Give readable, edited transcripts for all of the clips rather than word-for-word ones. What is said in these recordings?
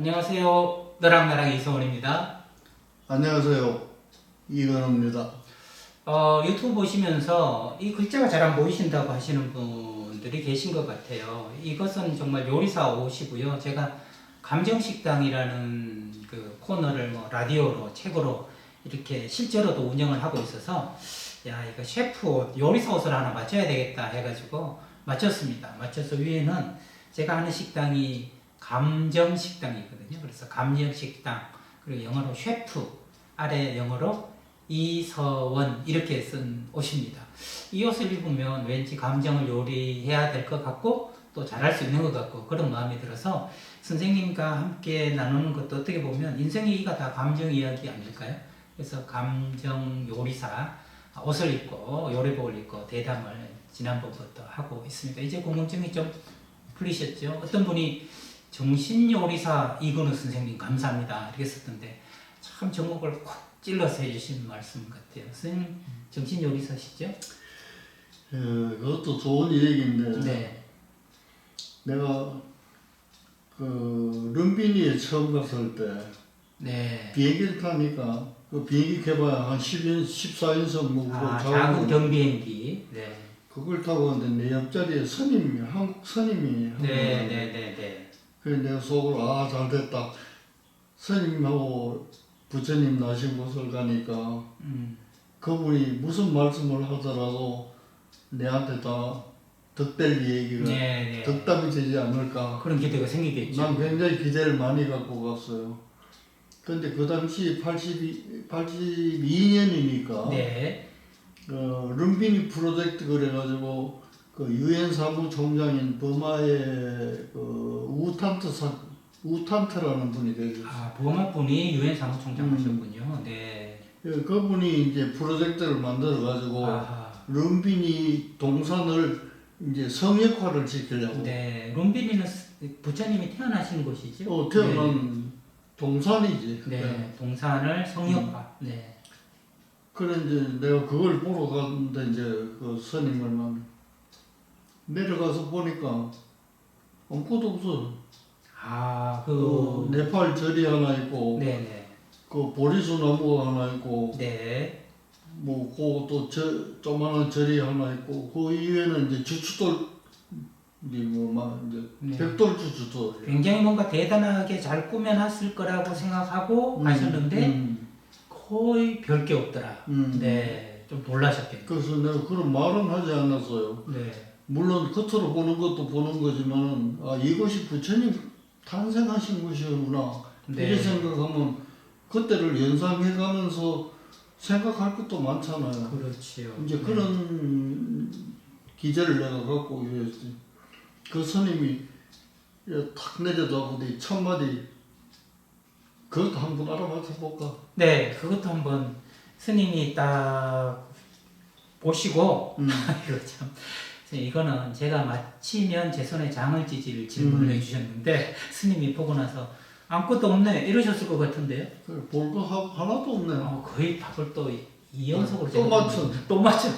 안녕하세요. 너랑 나랑 이성원입니다. 안녕하세요. 이건우입니다. 유튜브 보시면서 이 글자가 잘 안 보이신다고 하시는 분들이 계신 것 같아요. 이것은 정말 요리사 옷이고요. 제가 감정식당이라는 그 코너를 뭐 라디오로, 책으로 이렇게 실제로도 운영을 하고 있어서 야, 이거 셰프 옷, 요리사 옷을 하나 맞춰야 되겠다 해가지고 맞췄습니다. 맞춰서 위에는 제가 하는 식당이 감정식당이거든요. 그래서 감정식당, 그리고 영어로 셰프, 아래 영어로 이서원 이렇게 쓴 옷입니다. 이 옷을 입으면 왠지 감정을 요리해야 될 것 같고 또 잘할 수 있는 것 같고 그런 마음이 들어서 선생님과 함께 나누는 것도 어떻게 보면 인생 얘기가 다 감정 이야기 아닐까요? 그래서 감정 요리사 옷을 입고 요리복을 입고 대담을 지난번부터 하고 있습니다. 이제 궁금증이 좀 풀리셨죠? 어떤 분이 정신요리사 이근우 선생님 감사합니다 이렇게 썼던데 참 제목을 콕 찔러서 해주신 말씀 같아요. 선생님 정신요리사시죠? 그것도 좋은 얘기인데 네. 내가 그 lumbi니에 처음 갔을 때 네. 비행기를 타니까 그 비행기 개발 한 14인승 뭐 작은 경비행기. 네. 그걸 타고 왔는데 내 옆자리에 스님이 한국 스님이 네. 그래서 내가 속으로 잘됐다. 스님하고 부처님 나신 곳을 가니까 그분이 무슨 말씀을 하더라도 내한테 다 득될 얘기가 득담이 되지 않을까. 그런 기대가 생기겠죠. 난 굉장히 기대를 많이 갖고 갔어요. 근데 그 당시 82년이니까 네. 룸비니 프로젝트 그래가지고 그 유엔 사무총장인 버마의 그 우탄트라는 분이 계셨어요. 버마 분이 유엔 사무총장 하셨군요. 네. 그분이 이제 프로젝트를 만들어가지고 룸비니 동산을 이제 성역화를 시키려고. 네. 룸비니는 부처님이 태어나신 곳이죠? 태어난 동산이지. 네. 동산을 성역화. 네. 그래 이제 내가 그걸 보러 갔는데 이제 그 스님을 내려가서 보니까 아무것도 없어. 그 네팔 절이 하나 있고, 네네. 그 보리수 나무가 하나 있고, 네. 뭐 그또 조만한 절이 하나 있고, 그 이외에는 이제 주춧돌, 이제 벽돌 주춧돌. 굉장히 뭔가 대단하게 잘 꾸며놨을 거라고 생각하고 가셨는데 거의 별 게 없더라. 네, 좀 놀라셨겠네요. 그래서 내가 그런 말은 하지 않았어요. 네. 물론 겉으로 보는 것도 보는 거지만 이것이 부처님 탄생하신 곳이구나. 네. 이렇게 생각하면 그때를 연상해가면서 생각할 것도 많잖아요. 그렇지요. 이제 그런 기제를 내가 갖고 있었지. 그 스님이 탁 내려다보고 첫 마디 그것도 한번 알아맞혀 볼까? 네, 그것도 한번 스님이 딱 보시고 이거 참 이거는 제가 마치면 제 손에 장을 찢을 질문을 해주셨는데 스님이 보고 나서 아무것도 없네 이러셨을 것 같은데요. 볼 거 하나도 없네. 거의 답을 또 이연속으로 또 맞춰.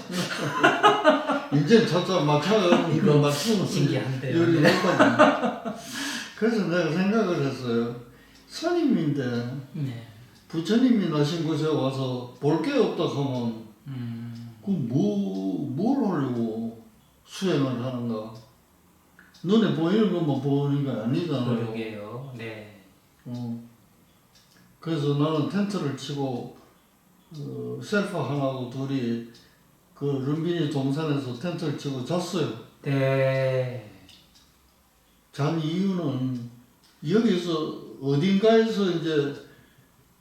이제 저자 맞춰가 이거 맞추면 신기한데요. 여기 그래서 내가 생각을 했어요. 스님인데 부처님이 나신 곳에 와서 볼 게 없다 하면 뭘 하려고 수행을 하는가? 눈에 보이는 것만 보이는 게 아니잖아요. 그러게요. 네. 그래서 나는 텐트를 치고 셀프 하나하고 둘이 그 룸비니 동산에서 텐트를 치고 잤어요. 네. 잔 이유는 여기서 어딘가에서 이제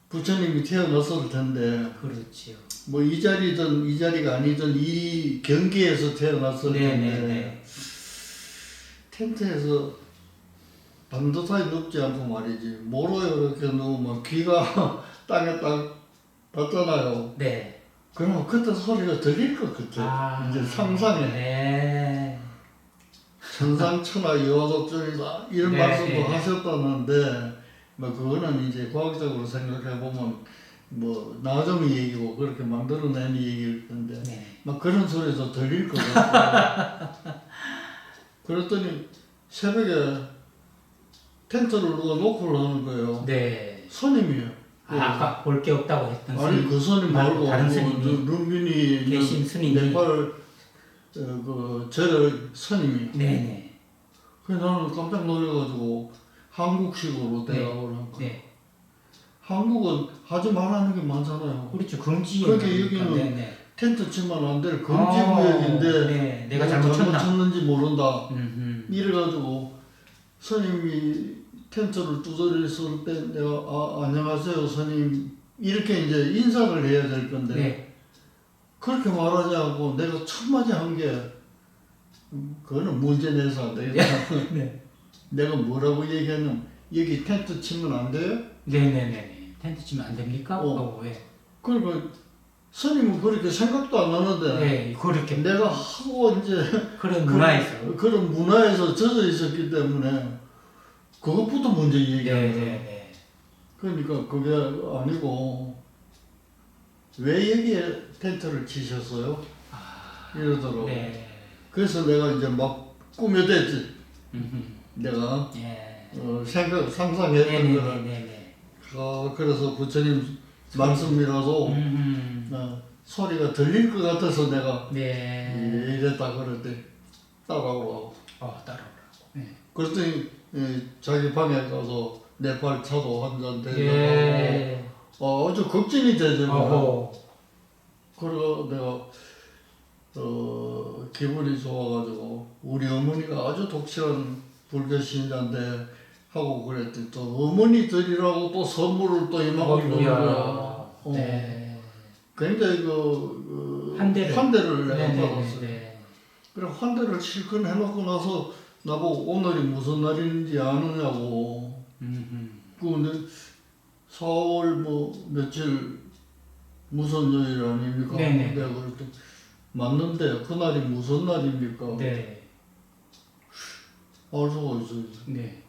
부처님이 태어났을 텐데. 그렇지요. 뭐 이 자리든 이 자리가 아니든 이 경계에서 태어났을 텐데. 텐트에서 반듯하게 눕지 않고 말이지. 모로에 이렇게 누우면 귀가 땅에 딱 닿잖아요. 네. 그러면 그때 소리가 들릴 것 같아. 이제 상상해. 네. 천상천하 유화독존이다 이런 말씀도 하셨다는데 뭐 그거는 이제 과학적으로 생각해 보면 뭐 나중에 얘기고 그렇게 만들어낸 얘기일 텐데 막 그런 소리도 들릴 것 같아. 그랬더니 새벽에 텐트를 누가 놓고 하는 거예요. 네. 스님이에요. 아까 볼 게 없다고 했던 아니 스님. 그 스님 말고 다른 그 스님이 룸빈이 계신 스님이. 네팔 그 절의 스님이요. 네네. 그래서 나는 깜짝 놀래가지고 한국식으로 네. 대답을 한 거예요. 네. 한국은 하지 말라는 게 많잖아요. 그렇죠. 금지. 그러니까 여기는 네네. 텐트 치면 안 될 금지구역인데 네. 내가 잘못 잘못 쳤나? 쳤는지 모른다. 이래가지고 스님이 텐트를 두드렸을 때 내가 안녕하세요 스님 이렇게 이제 인사를 해야 될 건데 네. 그렇게 말하지 않고 내가 첫 마디 한 게 그거는 문제 내서 안 되겠다. 네. 내가 뭐라고 얘기하냐면 여기 텐트 치면 안 돼요? 네네네. 텐트 치면 안 됩니까? 왜? 그러니까 스님은 그렇게 생각도 안 하는데 네. 그렇게 내가 하고 이제 그런 문화에서. 그런 문화에서 젖어 있었기 때문에 그것부터 먼저 얘기하는 거예요. 네네네. 그러니까 그게 아니고 왜 여기에 텐트를 치셨어요? 이러더라고. 네. 그래서 내가 이제 막 꾸며댔지. 음흠. 내가 예. 상상했던 거를. 네네네. 그래서 부처님 말씀이라도 소리가 들릴 것 같아서 내가 네. 이랬다 그랬더니 따라오라고. 따라오라고. 네. 그랬더니 자기 방에 가서 네팔 차도 한 잔 대접하고 예. 아주 걱정이 되더라고요. 어허. 그래서 내가 기분이 좋아가지고 우리 어머니가 아주 독실한 불교 신자인데 하고 그랬더니 또 어머니들이라고 또 선물을 또 이만큼 주는 거야. 네. 굉장히 환대를 내가 네네네. 받았어요. 그래 환대를 실컷 해놓고 나서 나보고 오늘이 무슨 날인지 아느냐고. 근데 4월 뭐 며칠 무슨 요일 아닙니까? 네네. 내가 그랬더니 맞는데 그날이 무슨 날입니까? 네. 알 수가 있어요. 네.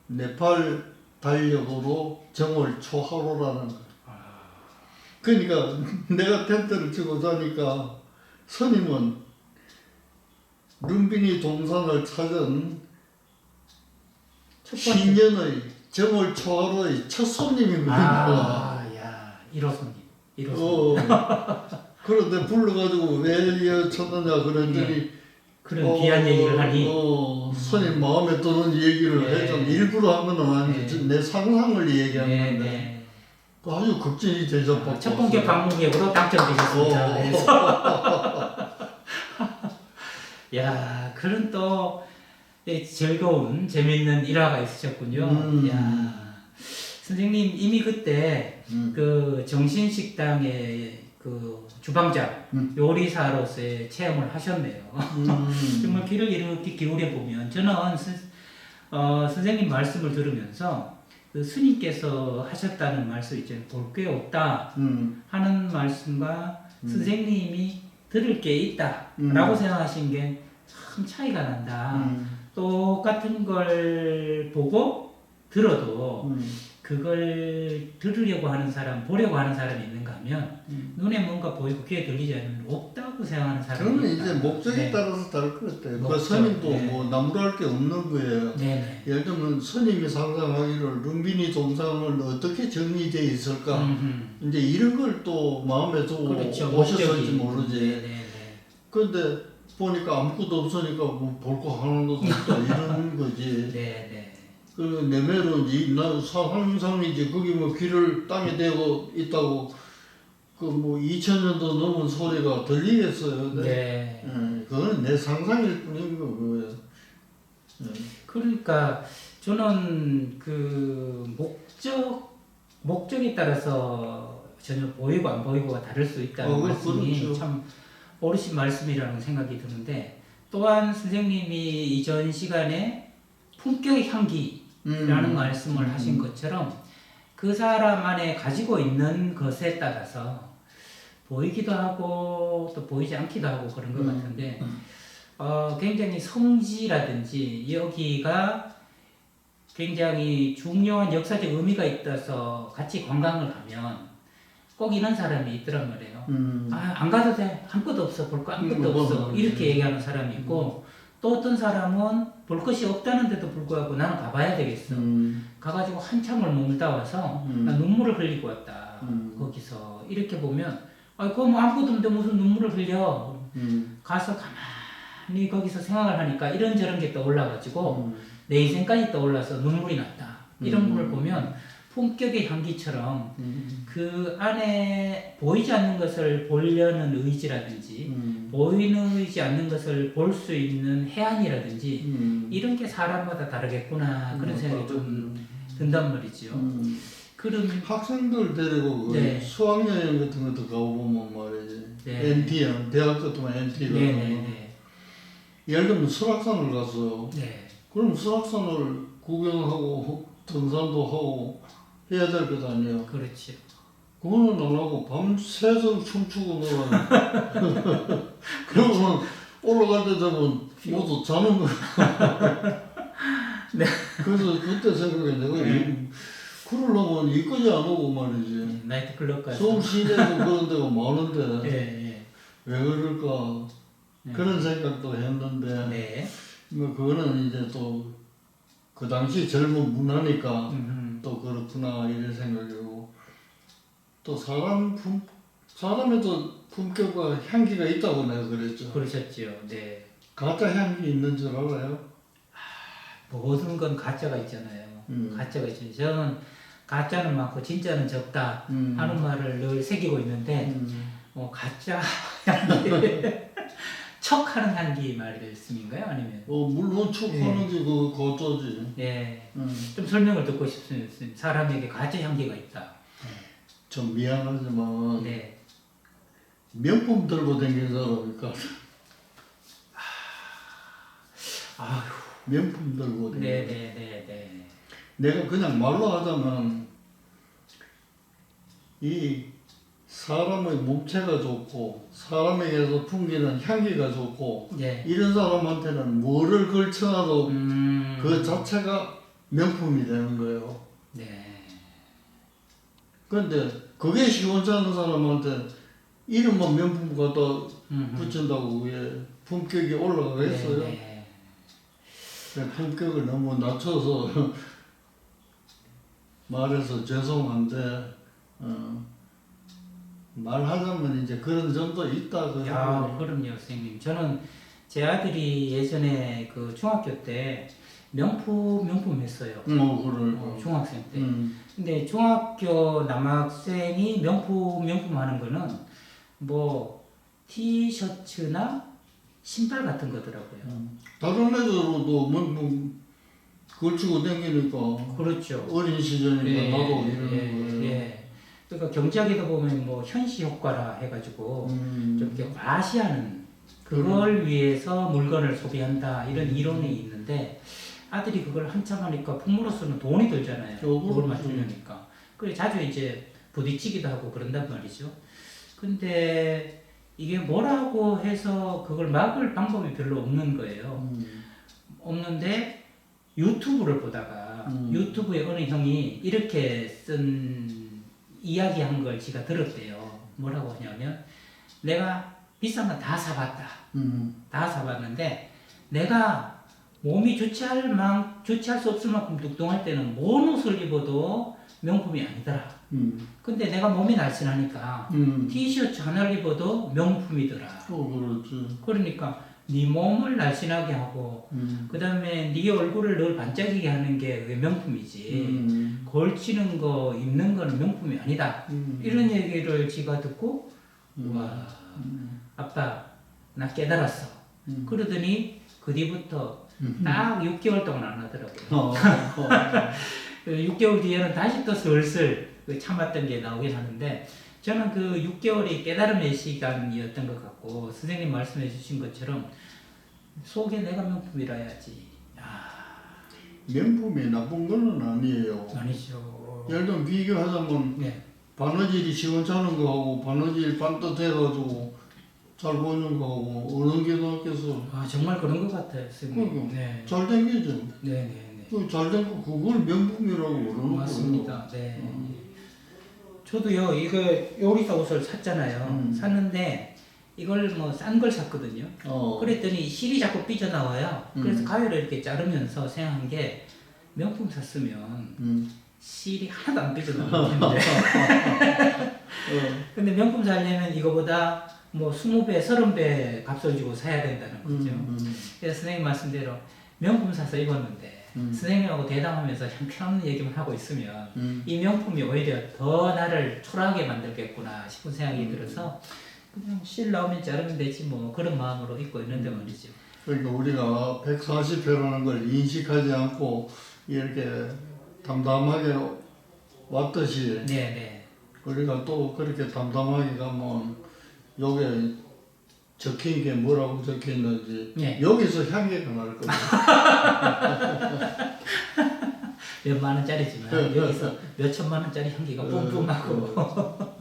네팔 달력으로 정월 초하루라는 거예요. 그러니까 내가 텐트를 치고 자니까 스님은 룸비니 동산을 찾은 신년의 정월 초하루의 첫 손님인 거야. 야, 1호 손님. 1호 손님. 그런데 불러가지고 왜 쳤느냐 그랬더니 그런 귀한 얘기를 하니 스님 마음에 드는 얘기를 했잖아. 일부러 한 건 아닌데 내 상상을 얘기하는 건데 아주 걱정이 대접받고 첫 번째 방문객으로 당첨되셨습니다. 야, 그런 또 즐거운 재미있는 일화가 있으셨군요. 야, 선생님 이미 그때 그 정신식당의 그 주방장 요리사로서의 체험을 하셨네요. 정말 귀를 이렇게 기울여 보면 저는 선생님 말씀을 들으면서 그 스님께서 하셨다는 말씀 있잖아요. 볼 게 없다 하는 말씀과 선생님이 들을 게 있다라고 생각하신 게 참 차이가 난다. 똑같은 걸 보고 들어도 그걸 들으려고 하는 사람, 보려고 하는 사람이 있는가 하면 눈에 뭔가 보이고 귀에 들리지 않으면 없다고 생각하는 사람이 그러면 있다. 이제 목적에 따라서 다를 것 같아요. 그 스님도 뭐 나무랄 게 없는 거예요. 예를 들면 스님이 상상하기를 룸비니 동상은 어떻게 정리되어 있을까 이제 이런 걸 또 마음에 두고 오셨을지 모르지. 그런데 보니까 아무것도 없으니까 뭐 볼 거 하나도 없다 이런 거지. 그 내면은 나 상상이지 거기 뭐 귀를 땅에 대고 있다고 그 뭐 2000년도 넘은 소리가 들리겠어요. 그거는 내 상상일 뿐인 거고요. 그러니까 저는 그 목적에 따라서 전혀 보이고 안 보이고가 다를 수 있다는 말씀이 그렇죠. 참 옳으신 말씀이라는 생각이 드는데 또한 선생님이 이전 시간에 품격의 향기라는 말씀을 하신 것처럼 그 사람 안에 가지고 있는 것에 따라서 보이기도 하고 또 보이지 않기도 하고 그런 것 같은데 굉장히 성지라든지 여기가 굉장히 중요한 역사적 의미가 있어서 같이 관광을 가면 꼭 이런 사람이 있더란 말이에요. 안 가도 돼. 아무것도 없어. 볼 거 아무것도 없어. 이렇게 얘기하는 사람이 있고 또 어떤 사람은 볼 것이 없다는데도 불구하고 나는 가봐야 되겠어. 가가지고 한참을 머물다 와서 나 눈물을 흘리고 왔다. 거기서 이렇게 보면 그거 뭐 아무것도 없는데 무슨 눈물을 흘려. 가서 가만히 거기서 생각을 하니까 이런저런 게 떠올라가지고 내 인생까지 떠올라서 눈물이 났다. 이런 분을 보면 품격의 향기처럼 그 안에 보이지 않는 것을 보려는 의지라든지 보이지 않는 것을 볼 수 있는 해안이라든지 이런 게 사람마다 다르겠구나 그런 생각이 좀 든단 말이죠. 그런 학생들 데리고 네. 수학여행 같은 것도 가보면 말이지. 네. NT야, 대학 같으면 NT 가면 네네네. 예를 들면 설악산을 갔어. 네. 그럼 설악산을 구경하고 등산도 하고 해야 될 것 아니야. 그렇죠. 그거는 안 하고 밤새서 춤추고 놀아요. 그러고는 올라갈 때 되면 모두 자는 거야. 네. 그래서 그때 생각해 내가 그러려면 이까지 안 오고 말이지. 나이트클럽 가서. 서울 시내에도 그런 데가 많은데 예, 왜 그럴까 예. 그런 생각도 했는데 네. 뭐 그거는 이제 또 그 당시 젊은 문화니까 또 그렇구나 이런 생각이고 또 사람에도 품격과 향기가 있다고 내가 그랬죠. 그러셨죠. 네. 가짜 향기 있는 줄 알아요? 모든 건 가짜가 있잖아요. 가짜가 있잖아요. 저는 가짜는 많고 진짜는 적다 하는 말을 늘 새기고 있는데 가짜 향기 척하는 향기 말씀인가요? 아니면 물론 척하는 게 그 거저지. 예. 좀 설명을 듣고 싶습니다. 사람에게 가짜 향기가 있다. 좀 미안하지만 네. 명품 들고 다니는 사람이니까 아휴. 명품 들고 다니는 네네네네. 내가 그냥 말로 하자면 이 사람의 몸체가 좋고 사람에게서 풍기는 향기가 좋고 네. 이런 사람한테는 뭐를 걸쳐놔도 그 그 자체가 명품이 되는 거예요. 네. 그런데 그게 시원치 않은 사람한테 이름만 명품 갖다 붙인다고 그게 품격이 올라가겠어요? 네. 품격을 너무 낮춰서 말해서 죄송한데 말하자면 이제 그런 점도 있다. 야, 그럼요, 선생님. 저는 제 아들이 예전에 그 중학교 때 명품 했어요. 그래. 중학생 때. 근데 중학교 남학생이 명품 하는 거는 뭐 티셔츠나 신발 같은 거더라고요. 다른 애들도 뭐 걸치고 다니니까. 그렇죠. 어린 시절이니까 예, 나도 이러는 예, 거예요. 예. 그러니까 경제학에도 보면 뭐 현시 효과라 해가지고 좀 이렇게 과시하는 그걸 위해서 물건을 소비한다 이런 이론이 있는데 아들이 그걸 한참 하니까 부모로서는 돈이 들잖아요. 그걸 맞추려니까. 그래 자주 이제 부딪히기도 하고 그런단 말이죠. 근데 이게 뭐라고 해서 그걸 막을 방법이 별로 없는 거예요. 없는데 유튜브를 보다가 유튜브에 어느 형이 이렇게 쓴 이야기한 걸 제가 들었대요. 뭐라고 하냐면 내가 비싼 건 다 사봤다. 다 사봤는데 내가 몸이 좋지 할 수 없을 만큼 뚱뚱할 때는 뭔 옷을 입어도 명품이 아니더라. 근데 내가 몸이 날씬하니까 티셔츠 하나를 입어도 명품이더라. 그렇지. 그러니까 네 몸을 날씬하게 하고 그 다음에 네 얼굴을 늘 반짝이게 하는 게 그게 명품이지 걸치는 거 입는 거는 명품이 아니다 이런 얘기를 지가 듣고 와 아빠 나 깨달았어 그러더니 그 뒤부터 딱 6개월 동안 안 하더라고요. 6개월 뒤에는 다시 또 슬슬 그 참았던 게 나오긴 하는데 저는 그 6개월이 깨달음의 시간이었던 것 같고 선생님 말씀해 주신 것처럼 속에 내가 명품이라 해야지. 명품이 나쁜 거는 아니에요. 아니죠. 예를 들면 비교하자면 네. 바느질이 시원찮은 거하고 바느질 반듯해가지고 잘 보이는 거하고 어느 게 낫겠어. 정말 그런 것 같아요. 선생님. 네. 잘 댕기죠. 네네네. 잘 된 거 그걸 명품이라고 그러는 맞습니다. 네. 저도요 이거 요리사 옷을 샀잖아요. 샀는데 이걸 뭐 싼 걸 샀거든요. 그랬더니 실이 자꾸 삐져나와요. 그래서 가위로 이렇게 자르면서 생각한 게 명품 샀으면 실이 하나도 안 삐져나올 텐데. 근데 명품 사려면 이거보다 뭐 20배, 30배 값을 주고 사야 된다는 거죠. 그래서 선생님 말씀대로 명품 사서 입었는데 선생님하고 대담하면서 형편없는 얘기만 하고 있으면 이 명품이 오히려 더 나를 초라하게 만들겠구나 싶은 생각이 들어서 그냥 실 나오면 자르면 되지 뭐 그런 마음으로 입고 있는데 말이죠. 그러니까 우리가 140회라는 걸 인식하지 않고 이렇게 담담하게 왔듯이 네네. 우리가 또 그렇게 담담하게 가면 여기에 적힌 게 뭐라고 적혀 있는지 네. 여기서 향기가 날 겁니다. 몇만 원짜리지만 여기서 몇 천만 원짜리 향기가 뿜뿜하고.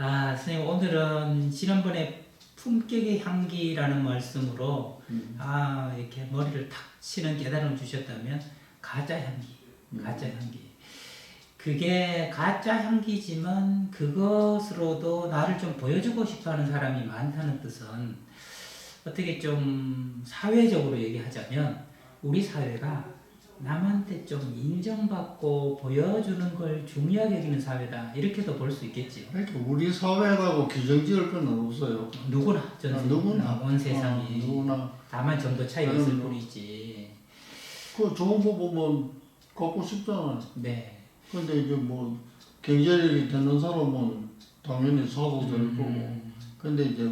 아, 선생님 오늘은 지난번에 품격의 향기라는 말씀으로 아 이렇게 머리를 탁 치는 깨달음을 주셨다면 가짜 향기, 가짜 향기. 그게 가짜 향기지만 그것으로도 나를 좀 보여주고 싶어하는 사람이 많다는 뜻은 어떻게 좀 사회적으로 얘기하자면 우리 사회가 남한테 좀 인정받고 보여주는 걸 중요하게 여기는 사회다 이렇게도 볼 수 있겠지요. 그러니까 우리 사회라고 규정 지을 건 없어요. 누구나 전 누구나 온 세상이 누구나 다만 정도 차이가 있을 뿐이지. 그 좋은 거 보면 갖고 싶잖아. 네. 근데 이제 뭐 경제력이 되는 사람은 당연히 사도 될 거고. 근데 이제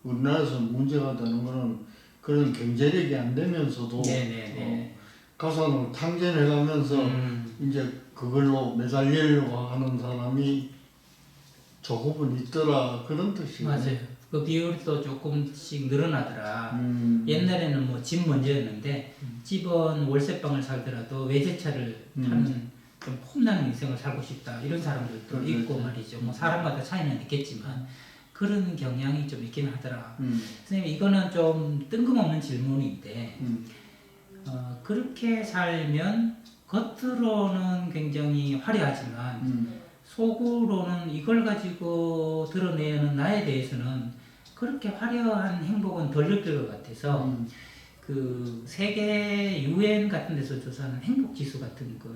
우리나라에서 문제가 되는 거는 그런 경제력이 안 되면서도 네네네. 가산을 탕진해가면서 이제 그걸로 매달리려고 하는 사람이 조금은 있더라 그런 뜻이에요. 맞아요. 그 비율도 조금씩 늘어나더라. 옛날에는 뭐 집 문제였는데 집은 월세방을 살더라도 외제차를 타는 좀 폼나는 인생을 살고 싶다 이런 사람들도 그렇죠. 있고 말이죠. 뭐 사람마다 차이는 있겠지만 그런 경향이 좀 있긴 하더라. 선생님 이거는 좀 뜬금없는 질문인데 그렇게 살면 겉으로는 굉장히 화려하지만 속으로는 이걸 가지고 드러내는 나에 대해서는 그렇게 화려한 행복은 덜 느낄 것 같아서 그 세계 UN 같은 데서 조사하는 행복 지수 같은 걸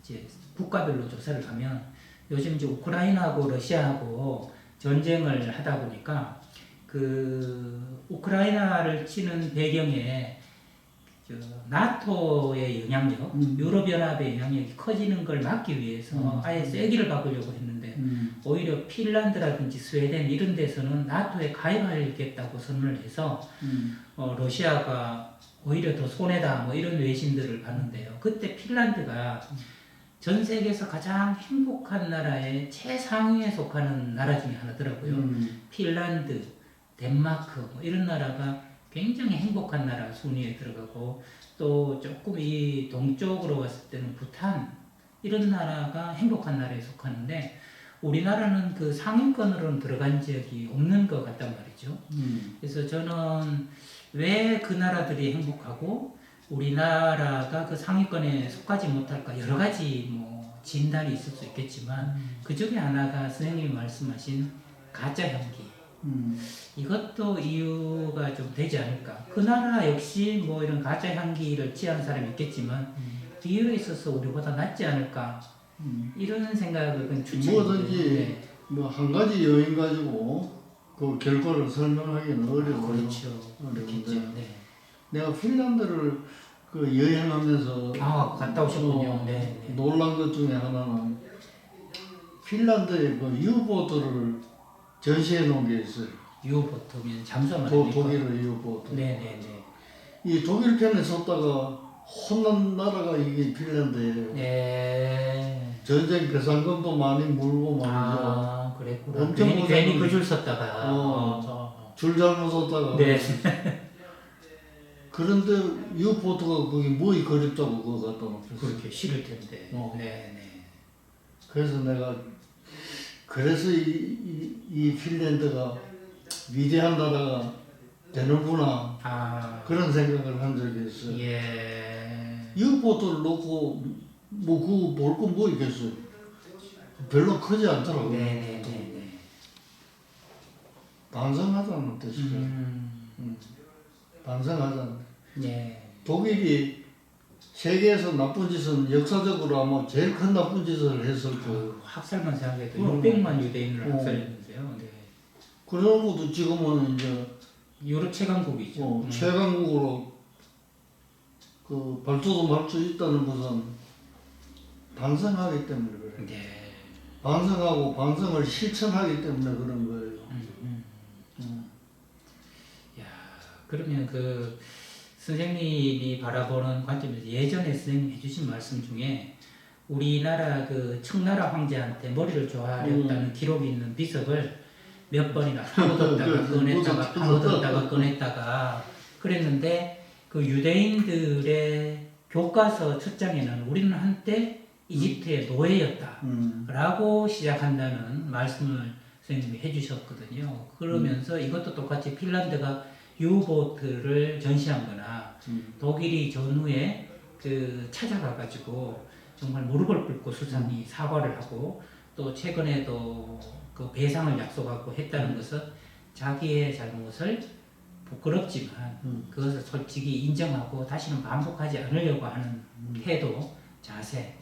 이제 국가별로 조사를 하면 요즘 이제 우크라이나하고 러시아하고 전쟁을 하다 보니까 그 우크라이나를 치는 배경에 나토의 영향력, 유럽연합의 영향력이 커지는 걸 막기 위해서 아예 세기를 바꾸려고 했는데 오히려 핀란드라든지 스웨덴 이런 데서는 나토에 가입하겠다고 선언을 해서 러시아가 오히려 더 손해다 뭐 이런 외신들을 봤는데요. 그때 핀란드가 전 세계에서 가장 행복한 나라의 최상위에 속하는 나라 중에 하나더라고요. 핀란드, 덴마크 뭐 이런 나라가 굉장히 행복한 나라 순위에 들어가고 또 조금 이 동쪽으로 왔을 때는 부탄 이런 나라가 행복한 나라에 속하는데 우리나라는 그 상위권으로는 들어간 적이 없는 것 같단 말이죠. 그래서 저는 왜 그 나라들이 행복하고 우리나라가 그 상위권에 속하지 못할까 여러 가지 뭐 진단이 있을 수 있겠지만 그 중에 하나가 선생님이 말씀하신 가짜 향기. 이것도 이유가 좀 되지 않을까. 그 나라 역시 뭐 이런 가짜 향기를 취하는 사람이 있겠지만 비율에 있어서 우리보다 낫지 않을까. 이런 생각을 그냥 뭐든지 뭐 한 가지 요인 가지고 그 결과를 설명하기는 어려워요. 그렇죠. 그렇겠죠. 네. 내가 핀란드를 그 여행하면서 갔다 오셨군요. 네. 놀란 것 중에 하나는 핀란드의 그 유보트를 전시해 놓은 게 있어요. 유보트면 잠수함 아닙니까? 독일의 유보트. 네네네. 이 독일 편에 섰다가 혼난 나라가 이게 핀란드예요. 네. 전쟁 배상금도 많이 물고 말이죠. 그랬구나. 엄청 괜히 그 줄 섰다가. 줄 잘못 섰다가. 네. 그런데 유보트가 거기 뭐이 그립다고 그거 갖다 놓겠어. 그렇게 싫을 텐데. 네. 네. 그래서 내가 그래서 이 핀란드가 위대한 나라가 되는구나 그런 생각을 한 적이 있어요. 예. 유보트를 놓고 뭐 그거 볼 건 뭐 있겠어요. 별로 크지 않더라고요. 네네네. 반성하자는 뜻이죠. 반성하자는. 예. 독일이 세계에서 나쁜 짓은 역사적으로 아마 제일 큰 나쁜 짓을 했을 거예요. 학살만 생각해도 음. 600만 유대인을 어. 학살했는데요. 네. 그러고도 지금은 이제 유럽 최강국이죠. 최강국으로 그 발돋움 할 수 있다는 것은 반성하기 때문에 그래요. 네. 반성하고 반성을 실천하기 때문에 그런 거예요. 야, 그러면 그 선생님이 바라보는 관점에서 예전에 선생님 해주신 말씀 중에 우리나라 그 청나라 황제한테 머리를 조아렸다는 기록이 있는 비석을 몇 번이나 파묻었다가 꺼냈다가 파묻었다가 꺼냈다가 그랬는데 그 유대인들의 교과서 첫 장에는 우리는 한때 이집트의 노예였다라고 시작한다는 말씀을 선생님이 해주셨거든요. 그러면서 이것도 똑같이 핀란드가 유보트를 전시한 거나 독일이 전후에 그 찾아가가지고 정말 무릎을 꿇고 수상이 사과를 하고 또 최근에도 그 배상을 약속하고 했다는 것은 자기의 잘못을 부끄럽지만 그것을 솔직히 인정하고 다시는 반복하지 않으려고 하는 태도, 자세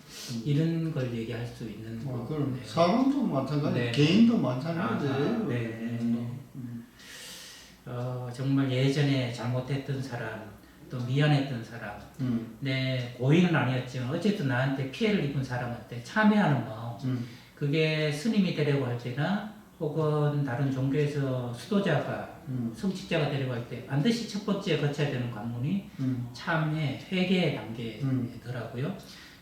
이런 걸 얘기할 수 있는 그럼 네. 사람도 마찬가지, 네. 개인도 마찬가지예요. 네. 정말 예전에 잘못했던 사람, 또 미안했던 사람, 내 고의는 아니었지만 어쨌든 나한테 피해를 입은 사람한테 참여하는 마음, 그게 스님이 되려고 할 때나 혹은 다른 종교에서 수도자가 성직자가 되려고 할 때 반드시 첫 번째 거쳐야 되는 관문이 참회, 회개의 단계더라고요.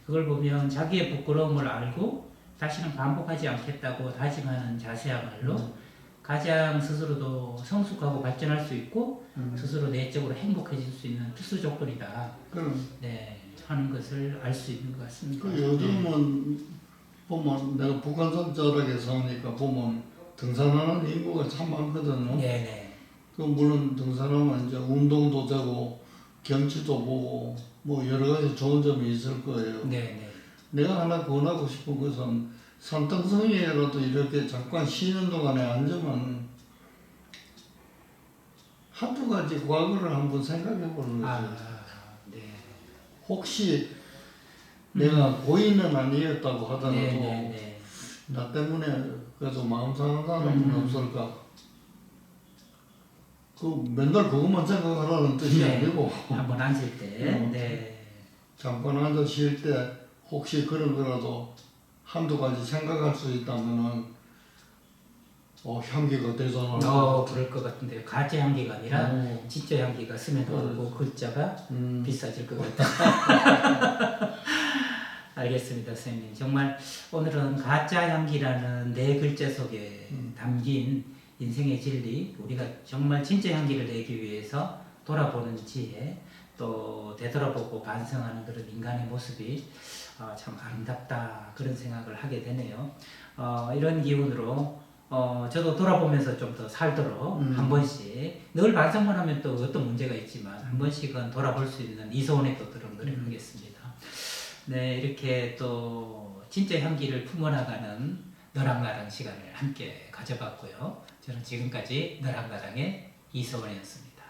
그걸 보면 자기의 부끄러움을 알고 다시는 반복하지 않겠다고 다짐하는 자세야말로 가장 스스로도 성숙하고 발전할 수 있고 스스로 내적으로 행복해질 수 있는 필수 조건이다. 네, 하는 것을 알 수 있는 것 같습니다. 그 요즘은 보면 내가 북한산 자락에 사니까 보면 등산하는 인구가 참 많거든요. 네네. 그 물론 등산하면 이제 운동도 되고 경치도 보고 뭐 여러 가지 좋은 점이 있을 거예요. 네네. 내가 하나 권하고 싶은 것은 산등성이라도 이렇게 잠깐 쉬는 동안에 앉으면 한두 가지 과거를 한번 생각해 보는 거죠. 네. 혹시 내가 고인은 아니었다고 하더라도 네네네. 나 때문에 그래도 마음 상한 사람은 없을까? 그 맨날 그것만 생각하라는 뜻이 네. 아니고 한번 앉을 때. 네. 잠깐 앉아 쉴 때 혹시 그런 거라도 한두 가지 생각할 수 있다면은 향기가 대단하다. 그럴 것 같은데요. 가짜 향기가 아니라 진짜 향기가 스며들고 글자가 비싸질 것 같다. 알겠습니다, 선생님. 정말 오늘은 가짜 향기라는 네 글자 속에 담긴 인생의 진리, 우리가 정말 진짜 향기를 내기 위해서 돌아보는 지혜, 또 되돌아보고 반성하는 그런 인간의 모습이 참 아름답다 그런 생각을 하게 되네요. 이런 기운으로 저도 돌아보면서 좀 더 살도록 한 번씩 늘 반성만 하면 또 어떤 문제가 있지만 한 번씩은 돌아볼 수 있는 이소원에 또 들어 노력하겠습니다. 네, 이렇게 또 진짜 향기를 품어나가는 너랑 나랑 시간을 함께 가져봤고요. 저는 지금까지 너랑 나랑의 이소원이었습니다.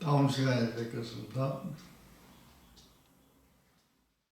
다음 시간에 뵙겠습니다.